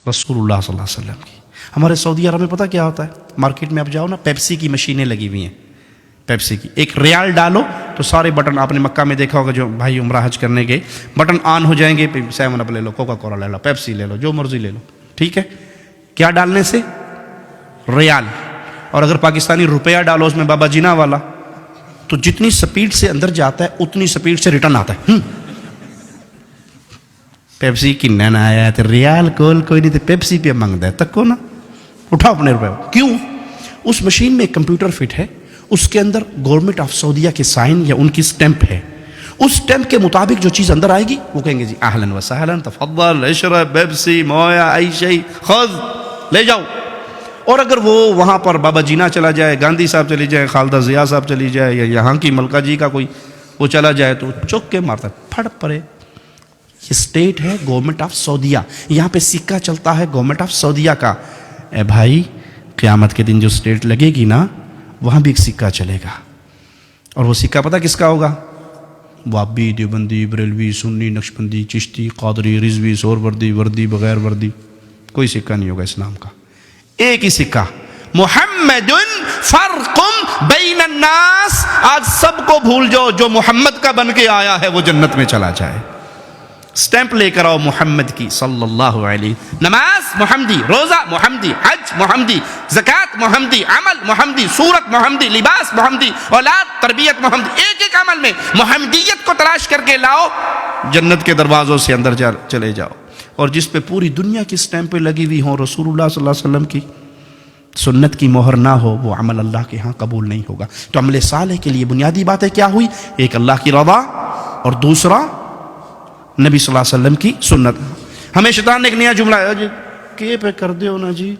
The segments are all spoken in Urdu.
رسول اللہ صلی اللہ علیہ وسلم کی. ہمارے سعودی عرب میں پتہ کیا ہوتا ہے؟ مارکیٹ میں آپ جاؤ نا، پیپسی کی مشینیں لگی ہوئی ہیں. پیپسی کی ایک ریال ڈالو تو سارے بٹن، آپ نے مکہ میں دیکھا ہوگا جو بھائی عمرہ حج کرنے گئے، بٹن آن ہو جائیں گے. 7 اپ لے لو، کوکا کولا لے لو، پیپسی لے لو، جو مرضی لے لو. ٹھیک ہے، کیا ڈالنے سے؟ ریال. اور اگر پاکستانی روپیہ ڈالو اس میں بابا جینا والا، تو جتنی سپیڈ سے اندر جاتا ہے اتنی سپیڈ سے ریٹرن آتا ہے. پیپسی کی نانا آیا تو ریال کول کوئی نہیں، تو پیپسی پہ مانگتا ہے تک کو نا، اٹھاؤ اپنے روپے. کیوں؟ اس مشین میں ایک کمپیوٹر فٹ ہے، اس کے اندر گورنمنٹ آف سعودیہ کے سائن یا ان کی سٹیمپ ہے. اس سٹیمپ کے مطابق جو چیز اندر آئے گی وہ کہیں گے جی اہلاً و سہلاً، تفضل اشرب پیپسی مویا ای شیء خذ، لے جاؤ. اور اگر وہ وہاں پر بابا جینا چلا جائے، گاندھی صاحب چلی جائے، خالدہ ضیاء صاحب چلی جائے، یا یہاں کی ملکہ جی کا کوئی وہ چلا جائے، تو چوک کے مارتا ہے، پھڑ پڑے. یہ اسٹیٹ ہے گورنمنٹ آف سعودیہ، یہاں پہ سکہ چلتا ہے گورنمنٹ آف سعودیہ کا. اے بھائی، قیامت کے دن جو اسٹیٹ لگے گی نا، وہاں بھی ایک سکہ چلے گا. اور وہ سکہ پتہ کس کا ہوگا؟ وہابی، دیوبندی، بریلوی، سنی، نقشبندی، چشتی، قادری، رضوی، سہروردی، وردی، بغیر وردی، کوئی سکہ نہیں ہوگا اسلام کا. ایک ہی سکہ، محمد فرق بین الناس. آج سب کو بھول جاؤ، جو محمد کا بن کے آیا ہے وہ جنت میں چلا جائے. سٹیمپ لے کر آؤ محمد کی صلی اللہ علیہ. نماز محمدی، روزہ محمدی، حج محمدی، زکوٰۃ محمدی، عمل محمدی، صورت محمدی، لباس محمدی، اولاد تربیت محمدی. ایک ایک عمل میں محمدیت کو تلاش کر کے لاؤ، جنت کے دروازوں سے اندر چلے جاؤ. اور جس پہ پوری دنیا کی سٹیمپیں لگی ہوئی ہوں، رسول اللہ صلی اللہ علیہ وسلم کی سنت کی مہر نہ ہو، وہ عمل اللہ کے ہاں قبول نہیں ہوگا. تو عمل صالح کے لیے بنیادی باتیں کیا ہوئی؟ ایک اللہ کی رضا، اور دوسرا نبی صلی اللہ علیہ وسلم کی سنت. ہمیں شیطان نے ایک نیا جملہ ہے جی، کے پہ کر دیو نا جی،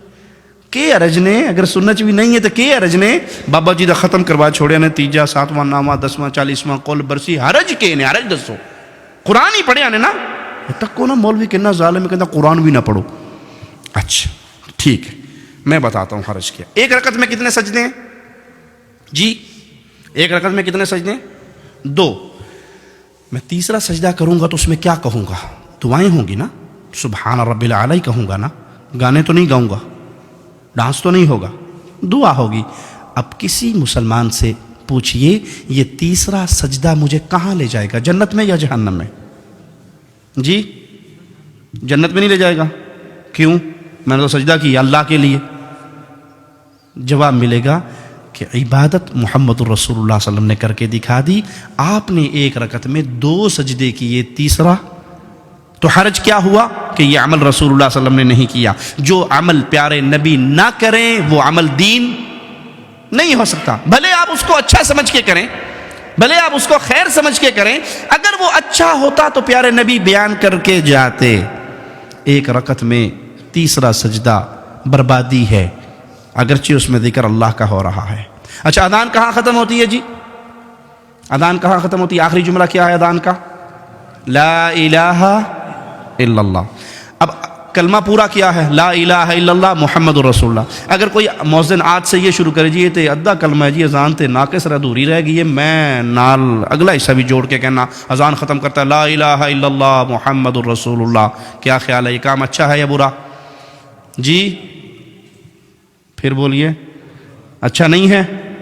کے ارج نے، اگر سنت بھی نہیں ہے تو کے ارج نے. بابا جی دا ختم کروا چھوڑیا نے، 3 7واں نامہ 10واں 40واں قول برسی، حرج کے نے، حرج دسو. قرآن ہی پڑھیا نے نا. تک کو نا مولوی کہنا ظالم کہنا قرآن بھی نہ پڑھو. اچھا ٹھیک ہے، میں بتاتا ہوں حرج کیا. ایک رکعت میں کتنے سجدے ہیں جی؟ ایک رکعت میں کتنے سجدے ہیں؟ 2. میں تیسرا سجدہ کروں گا تو اس میں کیا کہوں گا؟ دعائیں ہوں گی نا، سبحان رب العلی کہوں گا نا، گانے تو نہیں گاؤں گا، ڈانس تو نہیں ہوگا، دعا ہوگی. اب کسی مسلمان سے پوچھئے یہ تیسرا سجدہ مجھے کہاں لے جائے گا، جنت میں یا جہنم میں؟ جی جنت میں نہیں لے جائے گا. کیوں؟ میں نے تو سجدہ کیا اللہ کے لیے. جواب ملے گا کہ عبادت محمد الرسول اللہ صلی اللہ علیہ وسلم نے کر کے دکھا دی. آپ نے ایک رکعت میں 2 سجدے کیے، تیسرا تو حرج کیا ہوا کہ یہ عمل رسول اللہ صلی اللہ علیہ وسلم نے نہیں کیا. جو عمل پیارے نبی نہ کریں وہ عمل دین نہیں ہو سکتا. بھلے آپ اس کو اچھا سمجھ کے کریں، بھلے آپ اس کو خیر سمجھ کے کریں، اگر وہ اچھا ہوتا تو پیارے نبی بیان کر کے جاتے. ایک رکعت میں تیسرا سجدہ بربادی ہے، اگرچہ اس میں ذکر اللہ کا ہو رہا ہے. اچھا اذان کہاں ختم ہوتی ہے جی؟ اذان کہاں ختم ہوتی ہے؟ آخری جملہ کیا ہے اذان کا؟ لا الہ الا اللہ. اب کلمہ پورا کیا ہے؟ لا الہ الا اللہ محمد الرسول اللہ. اگر کوئی مؤذن آج سے یہ شروع کرے جی یہ تے ادھا کلمہ ہے جی، اذان تے ناقص ادھوری رہ گئی ہے، میں نال اگلا حصہ بھی جوڑ کے کہنا اذان ختم کرتا ہے لا الہ الا اللہ محمد الرسول اللہ. کیا خیال ہے، یہ کام اچھا ہے یا برا؟ جی پھر بولیے. اچھا نہیں ہے.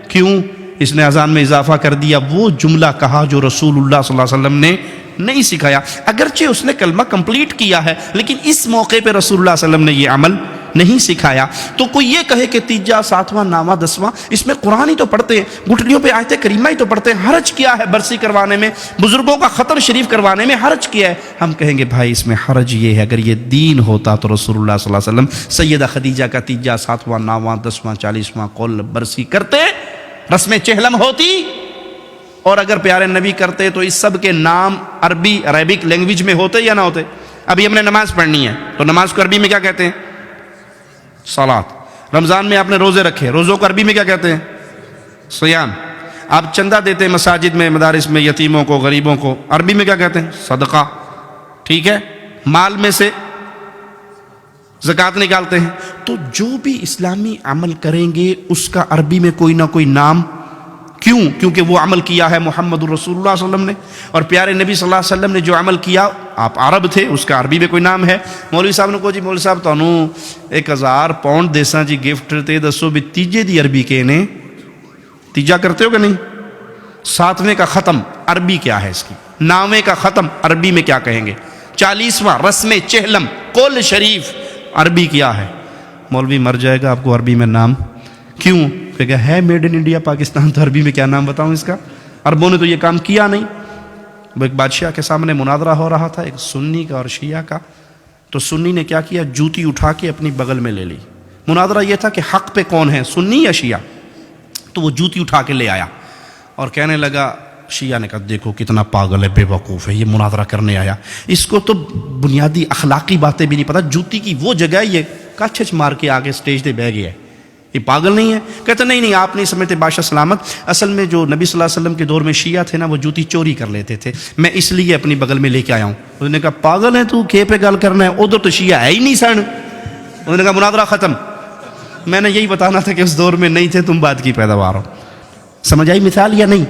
کیوں؟ اس نے اذان میں اضافہ کر دیا، وہ جملہ کہا جو رسول اللہ صلی اللہ علیہ وسلم نے نہیں سکھایا. اگرچہ اس نے کلمہ کمپلیٹ کیا ہے لیکن اس موقع پہ رسول اللہ صلی اللہ علیہ وسلم نے یہ عمل نہیں سکھایا. تو کوئی یہ کہے کہ 3 7واں نامہ 10واں، اس میں قرآن ہی تو پڑھتے ہیں، گھٹنیوں پہ آیت کریمہ ہی تو پڑھتے ہیں، حرج کیا ہے برسی کروانے میں، بزرگوں کا خطر شریف کروانے میں حرج کیا ہے؟ ہم کہیں گے بھائی اس میں حرج یہ ہے، اگر یہ دین ہوتا تو رسول اللہ صلی اللہ علیہ وسلم سیدہ خدیجہ کا 3 7واں نامہ 10واں 40واں قول برسی کرتے، رسم چہلم ہوتی. اور اگر پیارے نبی کرتے تو اس سب کے نام عربی عربک لینگویج میں ہوتے یا نہ ہوتے؟ ابھی ہم نے نماز پڑھنی ہے تو نماز کو عربی میں کیا کہتے ہیں؟ صلاۃ. رمضان میں آپ نے روزے رکھے، روزوں کو عربی میں کیا کہتے ہیں؟ صیام. آپ چندہ دیتے ہیں مساجد میں، مدارس میں، یتیموں کو، غریبوں کو، عربی میں کیا کہتے ہیں؟ صدقہ. ٹھیک ہے. مال میں سے زکوٰۃ نکالتے ہیں. تو جو بھی اسلامی عمل کریں گے اس کا عربی میں کوئی نہ کوئی نام. کیوں؟ کیونکہ وہ عمل کیا ہے محمد الرسول اللہ صلی اللہ علیہ وسلم نے، اور پیارے نبی صلی اللہ علیہ وسلم نے جو عمل کیا آپ عرب تھے، اس کا عربی میں کوئی نام ہے. مولوی صاحب نے کہا جی مولوی صاحب تانوں 1000 پاؤنڈ دیساں جی گفٹ تے دسو بھی تیجے دی عربی کے نے تیجا کرتے ہو کہ نہیں؟ 7ویں کا ختم عربی کیا ہے اس کی؟ 9ویں کا ختم عربی میں کیا کہیں گے؟ 40واں رسم چہلم قول شریف عربی کیا ہے؟ مولوی مر جائے گا آپ کو عربی میں نام. کیوں؟ کہ ہے میڈ ان انڈیا پاکستان، تو عربی میں کیا نام بتاؤں اس کا؟ عربوں نے تو یہ کام کیا نہیں. وہ ایک بادشاہ کے سامنے مناظرہ ہو رہا تھا، ایک سنی کا اور شیعہ کا. تو سنی نے کیا کیا؟ جوتی اٹھا کے اپنی بغل میں لے لی. مناظرہ یہ تھا کہ حق پہ کون ہے، سنی یا شیعہ؟ تو وہ جوتی اٹھا کے لے آیا اور کہنے لگا، شیعہ نے کہا دیکھو کتنا پاگل ہے، بے وقوف ہے، یہ مناظرہ کرنے آیا، اس کو تو بنیادی اخلاقی باتیں بھی نہیں پتہ، جوتی کی وہ جگہ ہے، یہ کچھ مار کے آگے سٹیج پہ بیٹھ گیا ہے، یہ پاگل نہیں ہے؟ کہتے نہیں آپ نہیں سمجھتے بادشاہ سلامت، اصل میں جو نبی صلی اللہ علیہ وسلم کے دور میں شیعہ تھے نا، وہ جوتی چوری کر لیتے تھے، میں اس لیے اپنی بغل میں لے کے آیا ہوں. انہوں نے کہا پاگل ہے تو، کھے پہ گل کرنا ہے، ادھر تو شیعہ ہے ہی نہیں سن. انہوں نے کہا مناظرہ ختم. میں نے یہی بتانا تھا کہ اس دور میں نہیں تھے، تم بات کی پیداوار ہو. سمجھ آئی مثال یا نہیں؟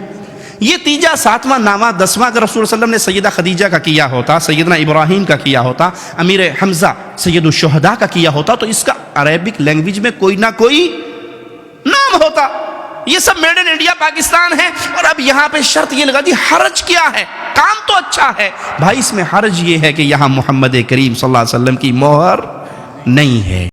یہ تیجا 7واں 9واں 10واں اگر رسول اللہ علیہ وسلم نے سیدہ خدیجہ کا کیا ہوتا، سیدنا ابراہیم کا کیا ہوتا، امیر حمزہ سید الشہداء کا کیا ہوتا، تو اس کا عربک لینگویج میں کوئی نہ کوئی نام ہوتا. یہ سب میڈ ان انڈیا پاکستان ہے. اور اب یہاں پہ شرط یہ لگا دی حرج کیا ہے؟ کام تو اچھا ہے بھائی، اس میں حرج یہ ہے کہ یہاں محمد کریم صلی اللہ علیہ وسلم کی مہر نہیں ہے.